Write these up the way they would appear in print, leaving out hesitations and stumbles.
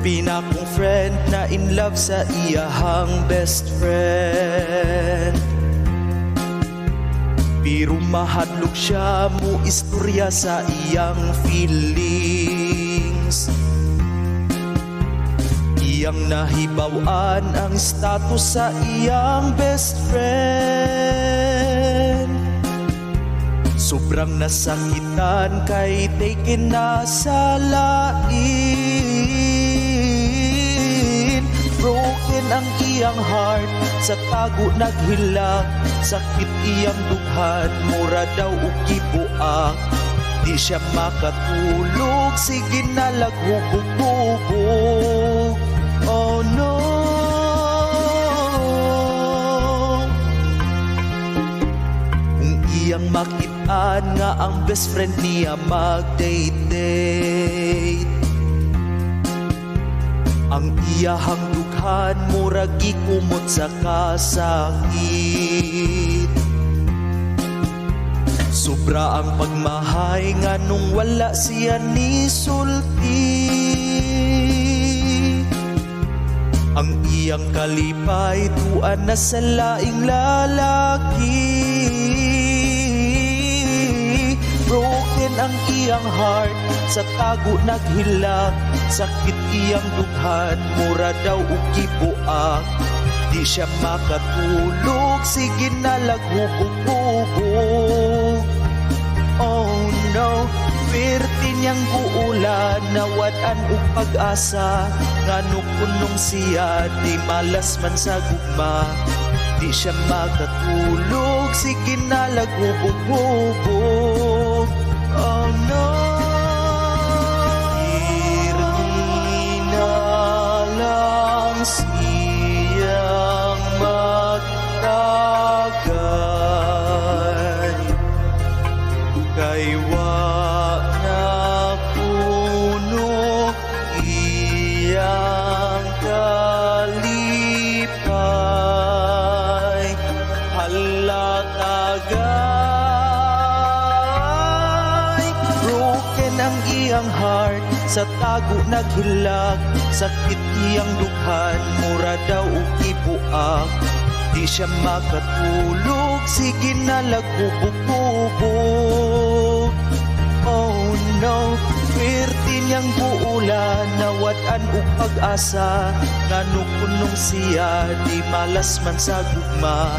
pinakong friend na in love sa iyahang best friend. Pero mahadlok siya mo istorya sa iyang feelings. Iyang nahibawan ang status sa iyang best friend. Sobrang nasakitan kay taken na sa lain. Broken ang iyang heart, sa tago naghilak. Sakit iyang dughan, mura daw og gibuak. Di siya makatulog, sige na laghubog-hubog. Oh no. Kung iyang makitaan nga ang best friend niya mag-date-date, ang iyahang dughan murag gikumot sa kasakit. Sobra ang pagmahay nga nung wala siya ni sulti. Ang iyang kalipay tuan na sa laing lalaki. Broken ang iyang heart, sa tago naghilak. Sakit iyang dughan, mura daw og gibuak. Di siya makatulog, sige na laghubog-hubog. Oh no, perti niyang buulan, nawad-an og pag-asa. Ngano kunong siya, di malas man sa gugma. Di siya makatulog, sige na laghubog-hubog. Oh no. Siyang magtagay kay wa na puno iyang kalipay. Halatagay, broken ang iyang heart, sa tago naghilak. Sakit iyang dughan, mura daw og gibuak. Di siya makatulog, sige na laghubog-hubog. Oh no, perti niyang buulan, nawad-an og pag-asa. Ngano kunong siya, di malas man sa gugma.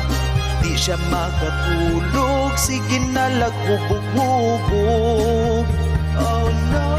Di siya makatulog, sige na laghubog-hubog. Oh no.